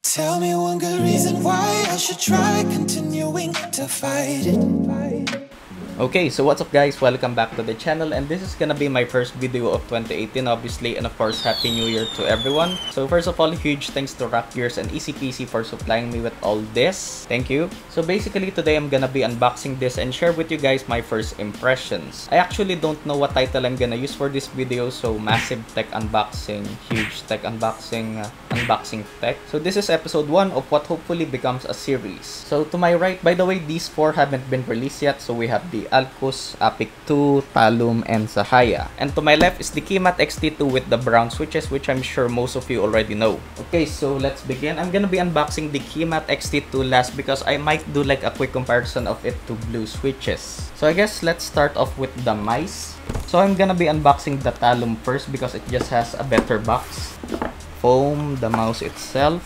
Tell me one good reason why I should try continuing to fight it. Okay, so what's up guys, welcome back to the channel, and this is gonna be my first video of 2018 obviously, and of course Happy New Year to everyone. So first of all, huge thanks to Rock Gears and ECPC for supplying me with all this. Thank you. So basically today I'm gonna be unboxing this and share with you guys my first impressions. I actually don't know what title I'm gonna use for this video, so massive tech unboxing, huge tech unboxing, unboxing tech. So this is episode 1 of what hopefully becomes a series. So to my right, by the way, these 4 haven't been released yet, so we have the Alcus, Apic 2, Talum, and Sahaya. And to my left is the KeyMod XT2 with the brown switches, which I'm sure most of you already know. Okay, so let's begin. I'm gonna be unboxing the KeyMod XT2 last because I might do like a quick comparison of it to blue switches. So I guess let's start off with the mice. So I'm gonna be unboxing the Talum first because it just has a better box. Foam, the mouse itself,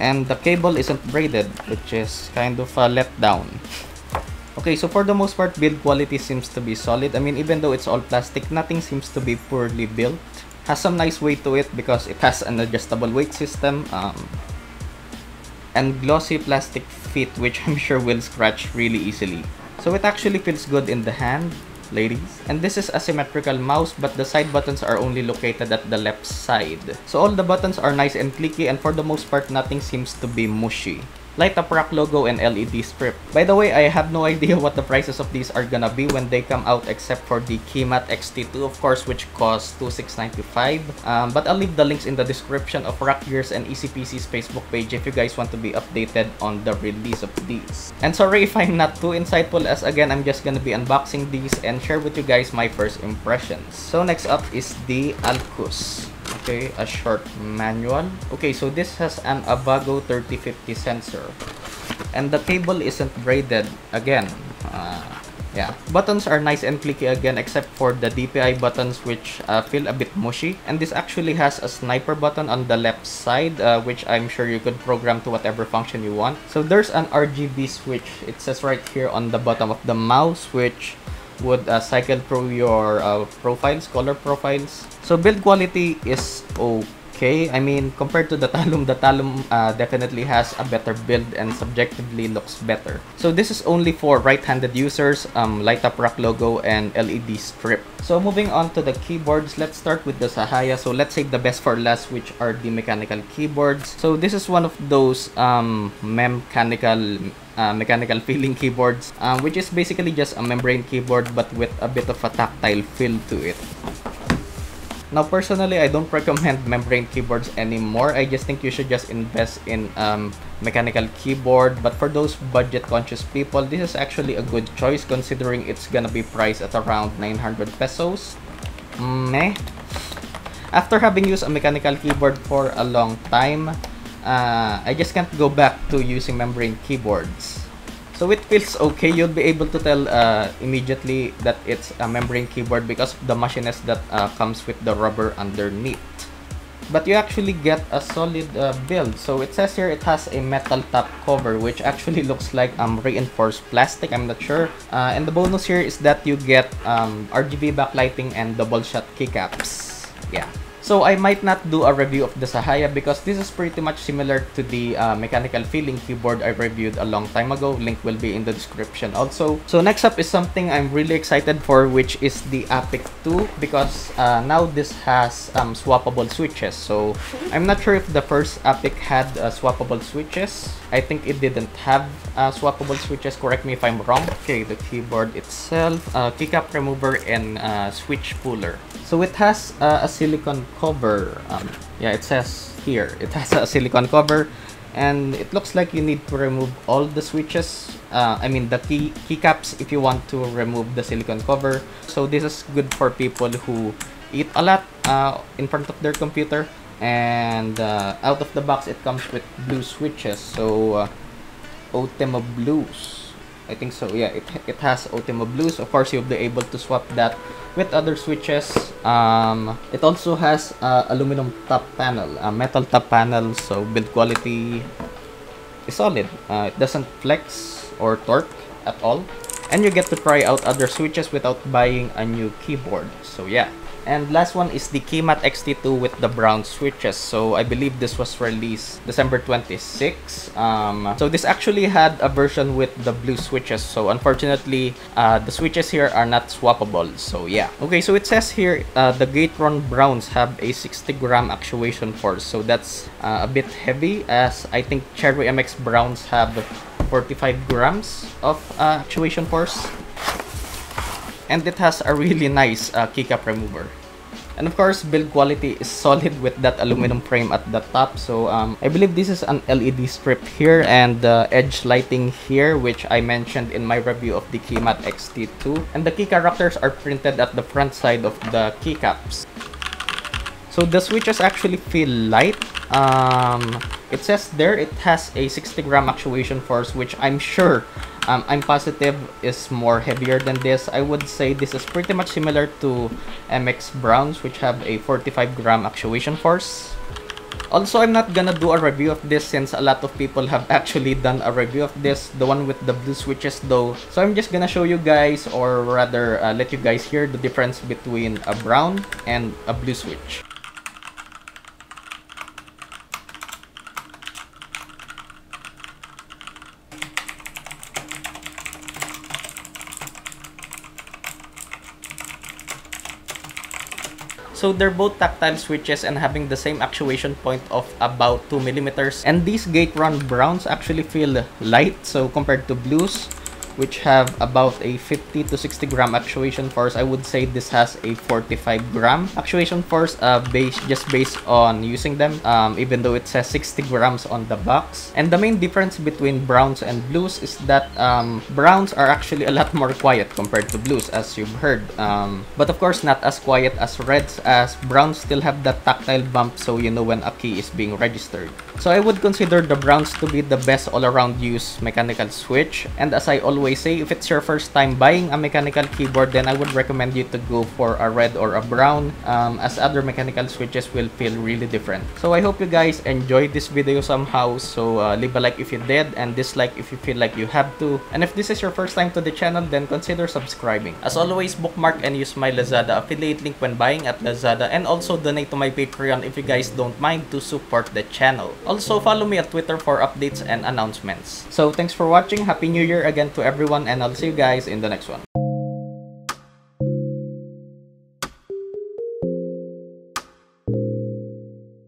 and the cable isn't braided, which is kind of a letdown. Okay, so for the most part, build quality seems to be solid. I mean, even though it's all plastic, nothing seems to be poorly built. Has some nice weight to it because it has an adjustable weight system, and glossy plastic feet, which I'm sure will scratch really easily. So it actually feels good in the hand, ladies. And this is a symmetrical mouse, but the side buttons are only located at the left side. So all the buttons are nice and clicky, and for the most part, nothing seems to be mushy. Light up rock logo and LED strip. By the way, I have no idea what the prices of these are gonna be when they come out, except for the KeyMod XT2, of course, which costs $2,695. But I'll leave the links in the description of Rock Gears and ECPC's Facebook page if you guys want to be updated on the release of these. And sorry if I'm not too insightful, as again, I'm just gonna be unboxing these and share with you guys my first impressions. So next up is the Alcus. Okay, a short manual. Okay, so this has an Avago 3050 sensor, and the cable isn't braided again. Yeah, buttons are nice and clicky again, except for the DPI buttons, which feel a bit mushy. And this actually has a sniper button on the left side, which I'm sure you could program to whatever function you want. So there's an RGB switch, it says right here on the bottom of the mouse, which would cycle through your profiles, color profiles. So build quality is okay. I mean, compared to the Talum definitely has a better build and subjectively looks better. So this is only for right-handed users, light up rock logo and LED strip. So moving on to the keyboards, let's start with the Sahaya. So let's save the best for last, which are the mechanical keyboards. So this is one of those mechanical feeling keyboards, which is basically just a membrane keyboard but with a bit of a tactile feel to it. Now personally, I don't recommend membrane keyboards anymore. I just think you should just invest in mechanical keyboard, but for those budget conscious people, this is actually a good choice considering it's gonna be priced at around 900 pesos. Meh. After having used a mechanical keyboard for a long time, I just can't go back to using membrane keyboards. So it feels okay. You'll be able to tell immediately that it's a membrane keyboard because of the mushiness that comes with the rubber underneath. But you actually get a solid build. So it says here it has a metal top cover, which actually looks like reinforced plastic. I'm not sure. And the bonus here is that you get RGB backlighting and double shot keycaps. Yeah. So I might not do a review of the Sahaya because this is pretty much similar to the mechanical feeling keyboard I reviewed a long time ago. Link will be in the description also. So next up is something I'm really excited for, which is the Apic 2, because now this has swappable switches. So I'm not sure if the first Apic had swappable switches. I think it didn't have swappable switches. Correct me if I'm wrong. Okay, the keyboard itself, keycap remover and switch puller. So it has a silicone cover. Yeah, it says here it has a silicone cover, and it looks like you need to remove all the switches. I mean the keycaps if you want to remove the silicone cover. So this is good for people who eat a lot in front of their computer. And out of the box, it comes with blue switches. So Ultima Blues, I think so. Yeah, it has Ultima Blues. Of course, you'll be able to swap that with other switches. It also has aluminum top panel, metal top panel. So build quality is solid. It doesn't flex or torque at all, and you get to try out other switches without buying a new keyboard. So yeah. And last one is the KeyMod XT2 with the brown switches. So I believe this was released December 26. So this actually had a version with the blue switches. So unfortunately, the switches here are not swappable. So yeah. Okay, so it says here the Gatron browns have a 60-gram actuation force. So that's a bit heavy, as I think Cherry MX browns have 45 grams of actuation force. And it has a really nice keycap remover. And of course, build quality is solid with that aluminum frame at the top. So I believe this is an LED strip here and the edge lighting here, which I mentioned in my review of the KeyMod XT2. And the key characters are printed at the front side of the keycaps. So the switches actually feel light. It says there it has a 60-gram actuation force, which I'm sure, I'm positive is more heavier than this. I would say this is pretty much similar to MX Browns, which have a 45-gram actuation force. Also, I'm not gonna do a review of this since a lot of people have actually done a review of this, the one with the blue switches though. So I'm just gonna show you guys, or rather let you guys hear the difference between a brown and a blue switch. So they're both tactile switches and having the same actuation point of about 2 millimeters. And these Gatron browns actually feel light, so compared to blues, which have about a 50 to 60 gram actuation force, I would say this has a 45 gram actuation force just based on using them, even though it says 60 grams on the box. And the main difference between browns and blues is that browns are actually a lot more quiet compared to blues, as you've heard. But of course, not as quiet as reds, as browns still have that tactile bump, so you know when a key is being registered. So I would consider the browns to be the best all-around use mechanical switch. And as I always say, if it's your first time buying a mechanical keyboard, then I would recommend you to go for a red or a brown, as other mechanical switches will feel really different. So I hope you guys enjoyed this video somehow. So leave a like if you did, and dislike if you feel like you have to. And if this is your first time to the channel, then consider subscribing. As always, bookmark and use my Lazada affiliate link when buying at Lazada, and also donate to my Patreon if you guys don't mind, to support the channel. Also, follow me at Twitter for updates and announcements. So thanks for watching. Happy New Year again to everyone, and I'll see you guys in the next one.